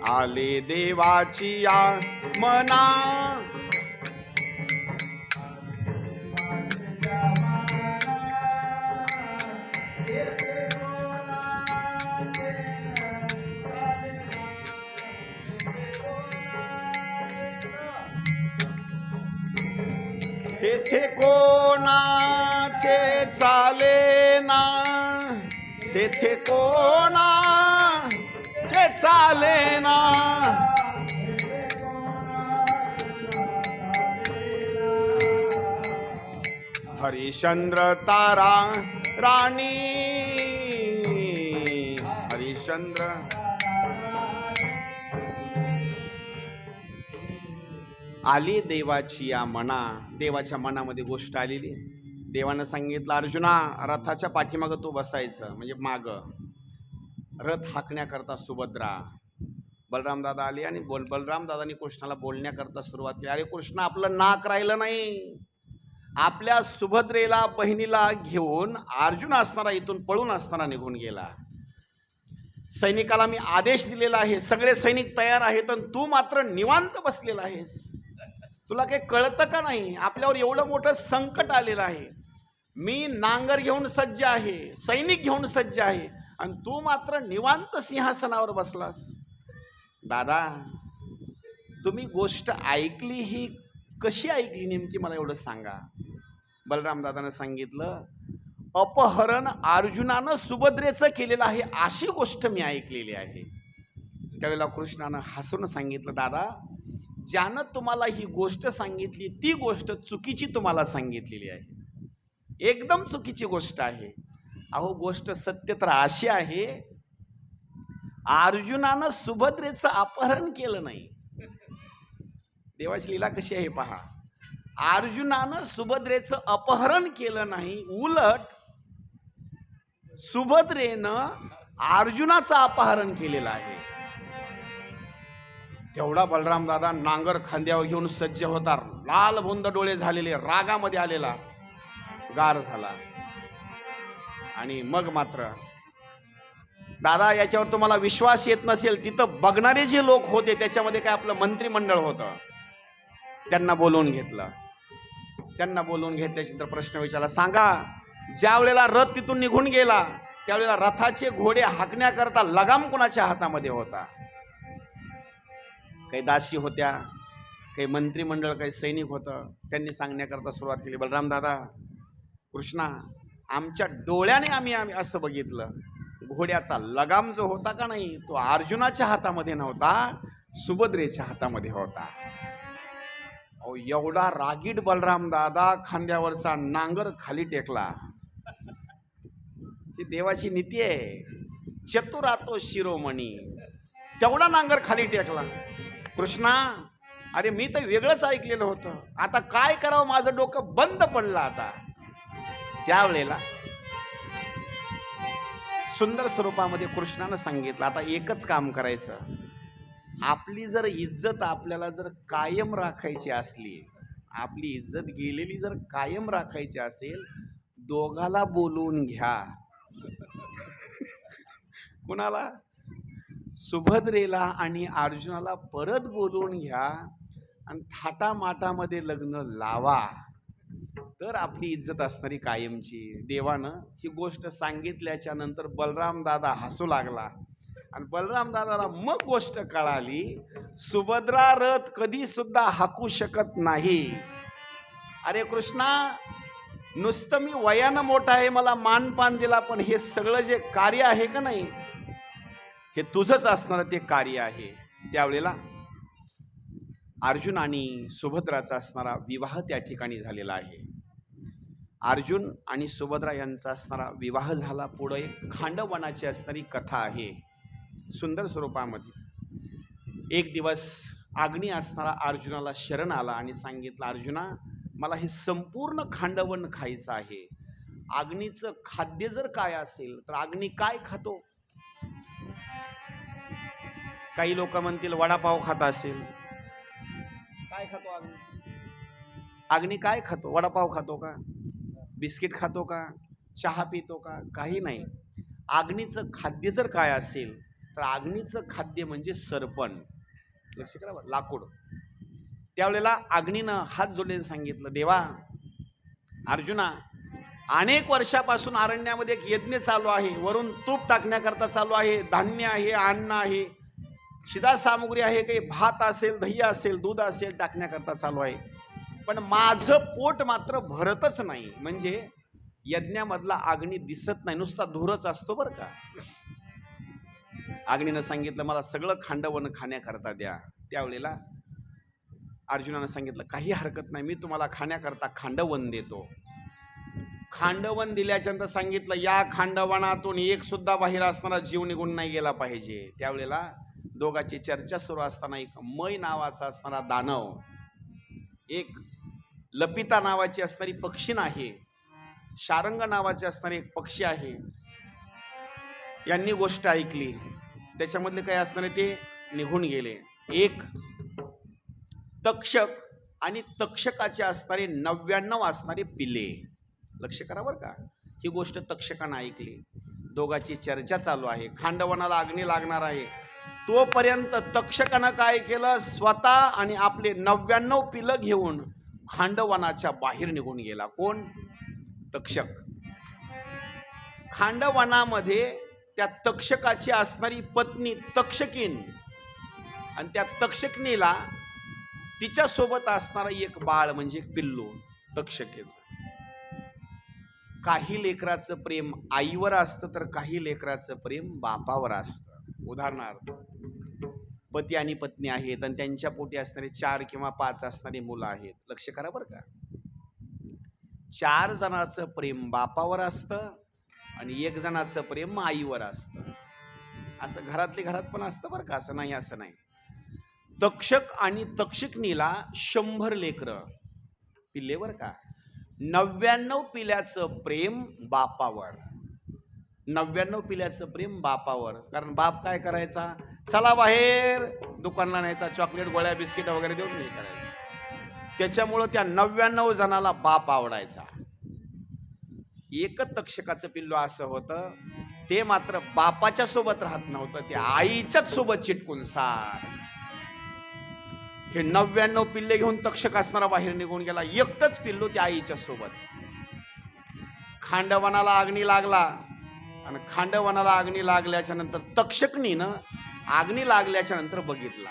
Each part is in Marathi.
आले देवाची या मना, तेथे कोणाचे चालेना, तेथे कोणाचे चालेना, हरिश्चंद्र तारा राणी, हरिश्चंद्र आली देवाची या मना. देवाच्या मनामध्ये गोष्ट आलेली. देवानं सांगितलं, अर्जुना रथाच्या पाठीमागं तू बसायचं, म्हणजे माग रथ हाकण्याकरता सुभद्रा. बलराम दादा आले आणि बलराम दादानी कृष्णाला बोलण्याकरता सुरुवात केली. अरे कृष्ण, आपलं नाक राहिलं नाही. आपल्या सुभद्रेला बहिणीला घेऊन अर्जुन असणारा इथून पळून असताना निघून गेला. सैनिकाला मी आदेश दिलेला आहे, सगळे सैनिक तयार आहेत, आणि तू मात्र निवांत बसलेला आहेस. तुला काही कळतं का नाही? आपल्यावर एवढं मोठं संकट आलेलं आहे. मी नांगर घेऊन सज्ज आहे, सैनिक घेऊन सज्ज आहे, आणि तू मात्र निवांत सिंहासनावर बसलास. दादा, तुम्ही गोष्ट ऐकली ही कशी ऐकली नेमकी मला एवढं सांगा. बलराम दादानं सांगितलं, अपहरण अर्जुनानं सुभद्रेचं केलेलं आहे अशी गोष्ट मी ऐकलेली आहे. त्यावेळेला कृष्णानं हसून सांगितलं, दादा, ज्यानं तुम्हाला ही गोष्ट सांगितली ती गोष्ट चुकीची तुम्हाला सांगितलेली आहे, एकदम चुकीची गोष्ट आहे. अहो, गोष्ट सत्य तर अशी आहे, अर्जुनानं सुभद्रेचं अपहरण केलं नाही. देवाची लीला कशी आहे पहा. अर्जुनानं सुभद्रेचं अपहरण केलं नाही, उलट सुभद्रेनं अर्जुनाचं अपहरण केलेलं आहे. तेवढा बलराम दादा नांगर खांद्यावर घेऊन सज्ज होता, लाल भुंद डोळे झालेले, रागामध्ये आलेला, गार झाला. आणि मग मात्र, दादा याच्यावर तुम्हाला विश्वास येत नसेल, तिथं बघणारे जे लोक होते त्याच्यामध्ये काय आपलं मंत्रिमंडळ होतं, त्यांना बोलवून घेतलं. त्यांना बोलवून घेतल्यानंतर प्रश्न विचारला, सांगा, ज्या वेळेला रथ तिथून निघून गेला त्यावेळेला रथाचे घोडे हाकण्याकरता लगाम कोणाच्या हातामध्ये होता? काही दासी होत्या, काही मंत्रिमंडळ, काही सैनिक होतं. त्यांनी सांगण्याकरता सुरुवात केली, बलराम दादा, कृष्णा, आमच्या डोळ्याने आम्ही असं बघितलं, घोड्याचा लगाम जो होता का नाही तो अर्जुनाच्या हातामध्ये नव्हता, सुभद्रेच्या हातामध्ये होता. अहो, एवढा रागीट बलराम दादा खांद्यावरचा नांगर खाली टेकला. ही देवाची नीती आहे. चतुरातो शिरोमणी. तेवढा नांगर खाली टेकला. कृष्णा, अरे मी तर वेगळंच ऐकलेलं होतं, आता काय करावं, माझं डोकं बंद पडलं. आता त्यावेळेला सुंदर स्वरूपामध्ये कृष्णानं सांगितलं, आता एकच काम करायचं, आपली जर इज्जत आपल्याला जर कायम राखायची असली, आपली इज्जत गेलेली जर कायम राखायची असेल, दोघाला बोलवून घ्या. कुणाला? सुभद्रेला आणि अर्जुनाला परत बोलवून घ्या आणि थाटामाटामध्ये लग्न लावा, तर आपली इज्जत असणारी कायमची. देवानं ही गोष्ट सांगितल्याच्या नंतर बलराम दादा हसू लागला. आणि बलराम दादाला मग गोष्ट कळाली, सुभद्रा रथ कधी सुद्धा हाकू शकत नाही. अरे कृष्णा, नुसतं मी वयानं मोठा आहे, मला मानपान दिला, पण हे सगळं जे कार्य आहे का नाही, हे तुझंच असणार ते कार्य आहे. त्यावेळेला अर्जुन आणि सुभद्राचा असणारा विवाह त्या ठिकाणी झालेला आहे. अर्जुन आणि सुभद्रा यांचा असणारा विवाह झाला. पुढे खांडवनाची असणारी कथा आहे सुंदर स्वरूपामध्ये. एक दिवस अग्नी असणारा अर्जुनाला शरण आला आणि सांगितलं, अर्जुना, मला हे संपूर्ण खांडवन खायचं आहे. अग्नीचं खाद्य जर काय असेल तर अग्नी काय खातो? काही लोक म्हणतील वडापाव खात असेल. काय खातो अग्नी? अग्नी काय खातो? वडापाव खातो का? बिस्किट खातो का? चहा पितो का? काही नाही. अग्नीचं खाद्य जर काय असेल तर अग्नीचं खाद्य म्हणजे सरपण, लक्ष करा बरं, लाकूड. त्यावेळेला अग्नीनं हात जोडून सांगितलं, देवा अर्जुना, अनेक वर्षापासून अरण्यामध्ये एक यज्ञ चालू आहे, वरून तूप टाकण्याकरता चालू आहे, धान्य आहे, अन्न आहे, शिधा सामुग्री आहे, काही भात असेल, दही असेल, दूध असेल टाकण्याकरता चालू आहे, पण माझं पोट मात्र भरतच नाही. म्हणजे यज्ञामधला अग्नी दिसत नाही, नुसता धूरच असतो बरं का. अग्नीनं सांगितलं मला सगळं खांडवण खाण्याकरता द्या. त्यावेळेला अर्जुनानं सांगितलं काही हरकत नाही, मी तुम्हाला खाण्याकरता खांडवण देतो. खांडवण दिल्याच्या नंतर सांगितलं या खांडवणातून एक सुद्धा बाहेर असणारा जीव निघून नाही गेला पाहिजे. त्यावेळेला दोघांची चर्चा सुरू असताना एक मै नावाचा असणारा दानव, एक लपिता नावाची असणारी पक्षीण आहे, शारंग नावाचे असणारे एक पक्षी आहे, यांनी गोष्ट ऐकली. त्याच्यामधले काय असणारे ते निघून गेले. एक तक्षक आणि तक्षकाचे असणारे 99 असणारे पिले. लक्ष करा बरं का, ही गोष्ट तक्षकानं ऐकली. दोघांची चर्चा चालू आहे, खांडवनाला अग्नी लागणार आहे. तोपर्यंत तक्षकानं काय केलं, स्वतः आणि आपले 99 पिलं घेऊन खांडवनाच्या बाहेर निघून गेला. कोण? तक्षक. खांडवनामध्ये त्या तक्षकाची असणारी पत्नी तक्षकीन आणि त्या तक्षकनीला तिच्या सोबत असणारा एक बाळ म्हणजे एक पिल्लू तक्षकेचं. काही लेकराचं प्रेम आईवर असतं तर काही लेकराचं प्रेम बापावर असतं. उदाहरणार्थ पती आणि पत्नी आहेत आणि त्यांच्या पोटी असणारे 4 किंवा 5 असणारी मुलं आहेत. लक्ष करा बरं का, 4 जणांचं प्रेम बापावर असतं आणि 1 जणाचं प्रेम आईवर असतं. असं घरातले घरात पण असतं बरं का, असं नाही असं नाही. तक्षक आणि तक्षकनीला 100 लेकरं पिल्ले बरं का. 99 पिल्याचं प्रेम बापावर, 99 पिल्याचं प्रेम बापावर. कारण बाप काय करायचा, चला बाहेर दुकानला न्यायचा, चॉकलेट गोळ्या बिस्किट वगैरे देऊन हे करायचं. त्याच्यामुळं त्या 99 जणाला बाप आवडायचा. एकच तक्षकाचं पिल्लू असं होतं, ते मात्र बापाच्या सोबत राहत नव्हतं, ते आईच्याच सोबत चिटकून सार. हे 99 पिल्ले घेऊन तक्षक असणारा बाहेर निघून गेला, एकटच पिल्लू त्या आईच्या सोबत. खांडवनाला अग्नी लागला आणि खांडवनाला अग्नी लागल्याच्या नंतर तक्षकनीनं अग्नी लागल्याच्या नंतर बघितला.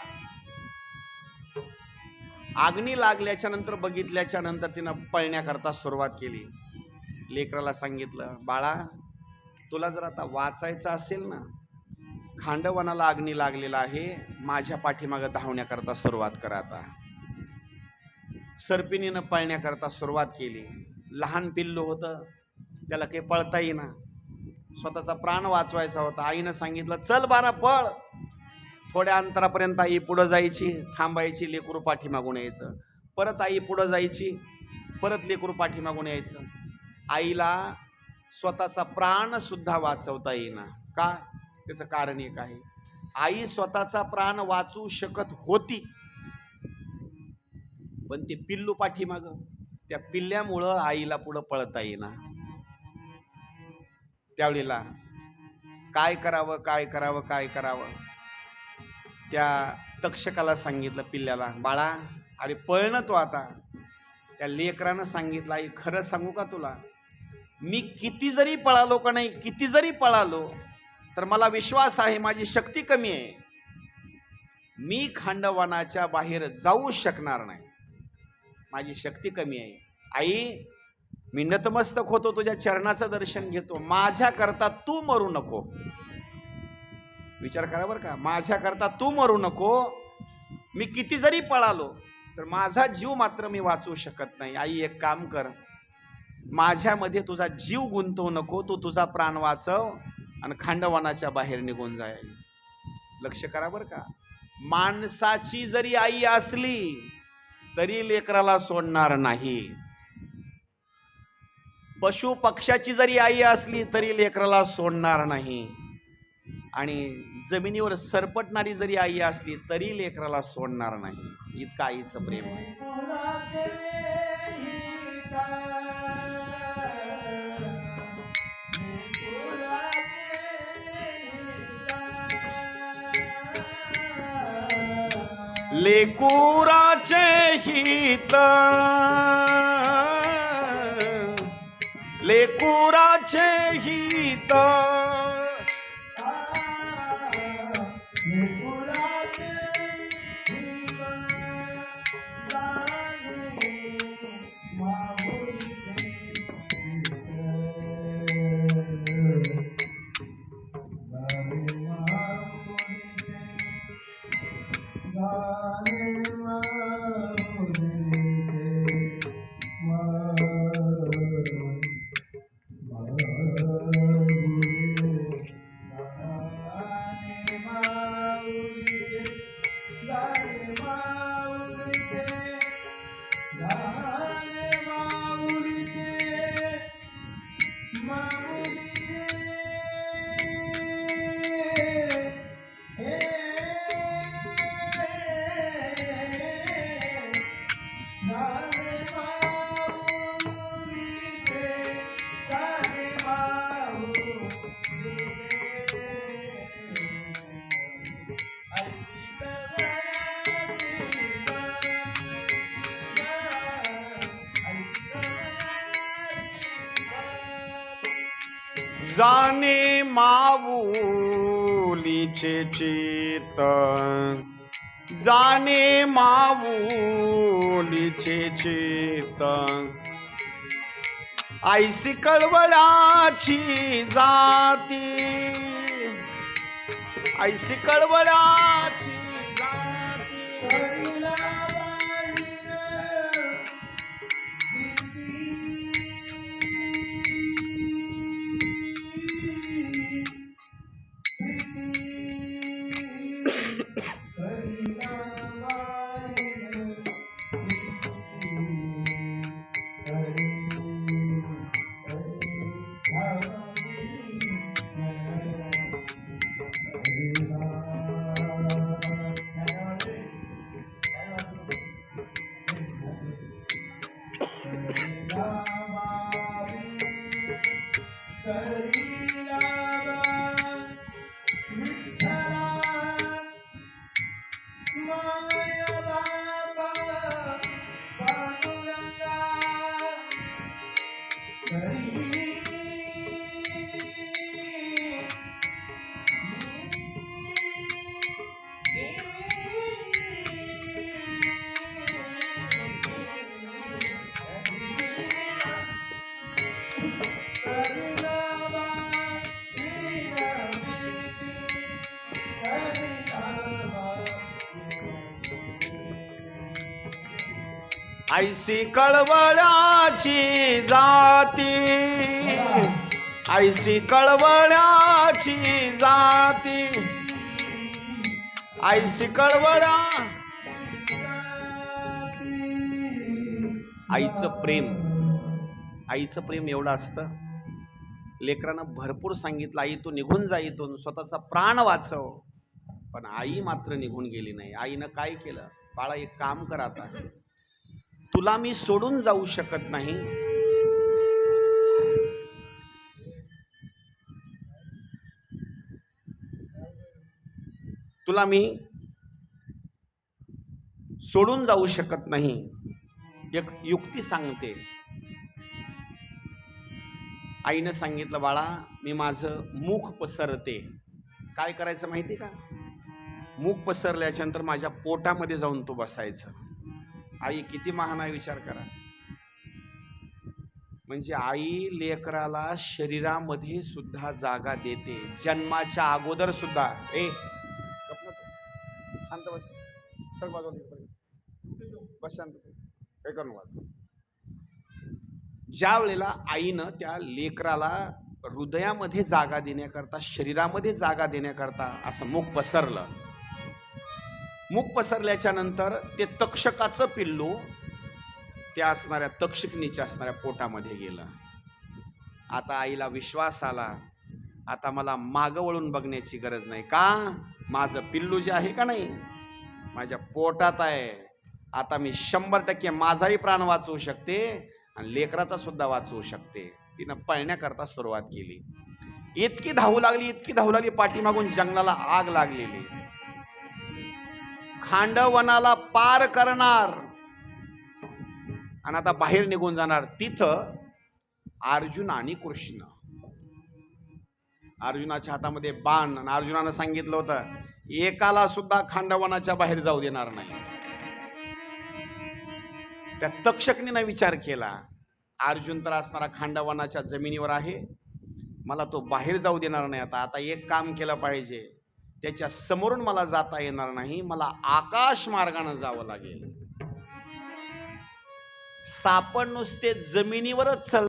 अग्नी लागल्याच्या नंतर बघितल्याच्या नंतर तिनं पळण्याकरता सुरुवात केली. लेकराला सांगितलं, बाळा तुला जर आता वाचायचं असेल ना, खांडवनाला अग्नी लागलेला आहे, माझ्या पाठीमागं धावण्याकरता सुरुवात करा. आता सर्पिणीनं पळण्याकरता सुरुवात केली. लहान पिल्लू होतं, त्याला काही पळता येईना, स्वतःचा प्राण वाचवायचा होता. आईनं सांगितलं चल बारा पळ. थोड्या अंतरापर्यंत आई पुढं जायची, थांबायची, लेकरू पाठीमागून यायचं, परत आई पुढं जायची, परत लेकरू पाठीमागून यायचं. आईला स्वतःचा प्राण सुद्धा वाचवता येईना. का? त्याचं कारण एक आहे, आई स्वतःचा प्राण वाचवू शकत होती, पण ते पिल्लू पाठीमाग, त्या पिल्ल्यामुळं आईला पुढं पळता येईना. त्यावेळेला काय करावं काय करावं काय करावं, त्या तक्षकाला सांगितलं पिल्ल्याला, बाळा अरे पळ ना तू आता. त्या लेकरानं सांगितलं, आई खरं सांगू का तुला, मी किती जरी पळालो का नाही, किती जरी पळालो तर मला विश्वास आहे माझी शक्ती कमी आहे, मी खांडवनाच्या बाहेर जाऊ शकणार नाही, माझी शक्ती कमी आहे. आई मी नतमस्तक होतो, तुझ्या चरणाचं दर्शन घेतो, माझ्या करता तू मरू नको. विचार करा बरं का, माझ्या करता तू मरू नको. मी किती जरी पळालो तर माझा जीव मात्र मी वाचवू शकत नाही. आई एक काम कर, माझ्यामध्ये तुझा जीव गुंतवू नको, तू तुझा प्राण वाचव आणि खांडवनाच्या बाहेर निघून जाय. लक्ष करा बरं का, माणसाची जरी आई असली तरी लेकराला सोडणार नाही, पशु पक्ष्याची जरी आई असली तरी लेकराला सोडणार नाही, आणि जमिनीवर सरपटणारी जरी आई असली तरी लेकराला सोडणार नाही. इतकं आईचं प्रेम आहे. लेकुराचे हित, लेकुराचे हित, जाणे माऊलीचे चित्त, जाणे माऊलीचे चित्त, ऐसी कळवळाची जाती, ऐसी कळवळाची ऐसी कळवळाची जाती, ऐसी कळवळाची जाती, ऐसी कळवळा. आईचं प्रेम, आईचं प्रेम एवढं असतं. लेकरानं भरपूर सांगितलं, आई तू निघून जा इथून, स्वतःचा प्राण वाचव, पण आई मात्र निघून गेली नाही. आईनं काय केलं, बाळा एक काम कर, आता तुला मी सोडून जाऊ शकत नाही, तुला मी सोडून जाऊ शकत नाही, एक युक्ती सांगते. आईनं सांगितलं, बाळा मी माझं मुख पसरते. काय करायचं माहिती का, मुख पसरल्याच्या नंतर माझ्या पोटामध्ये जाऊन तू बसायचं. आई किती महान आहे विचार करा. म्हणजे आई लेकराला शरीरामध्ये सुद्धा जागा देते, जन्माच्या अगोदर सुद्धा. शांत बस, सर बस शांत, काय करू नका. ज्या वेळेला आईनं त्या लेकराला हृदयामध्ये जागा देण्याकरता, शरीरामध्ये जागा देण्याकरता असं मुख पसरलं, मुख पसरल्याच्या नंतर ते तक्षकाचं पिल्लू त्या असणाऱ्या तक्षकिनीच्या असणाऱ्या पोटामध्ये गेलं. आता आईला विश्वास आला, आता मला मागं वळून बघण्याची गरज नाही. का, माझं पिल्लू जे आहे का नाही माझ्या पोटात आहे, आता मी 100% माझाही प्राण वाचवू शकते आणि लेकराचा सुद्धा वाचवू शकते. तिनं पळण्याकरता सुरुवात केली. इतकी धावू लागली, इतकी धावू लागली, पाठीमागून जंगलाला आग लागलेली. खांडवनाला पार करणार आणि आता बाहेर निघून जाणार. तिथं अर्जुन आणि कृष्ण, अर्जुनाच्या हातामध्ये बाण, आणि अर्जुनानं सांगितलं होतं एकाला सुद्धा खांडवनाच्या बाहेर जाऊ देणार नाही. त्या तक्षकनीनं विचार केला, अर्जुन तर असणारा खांडवनाच्या जमिनीवर आहे, मला तो बाहेर जाऊ देणार नाही. आता एक काम केलं पाहिजे, त्याच्या समोरून मला जाता येणार नाही, मला आकाश मार्गाने जावं लागेल. सापड नुसते जमिनीवरच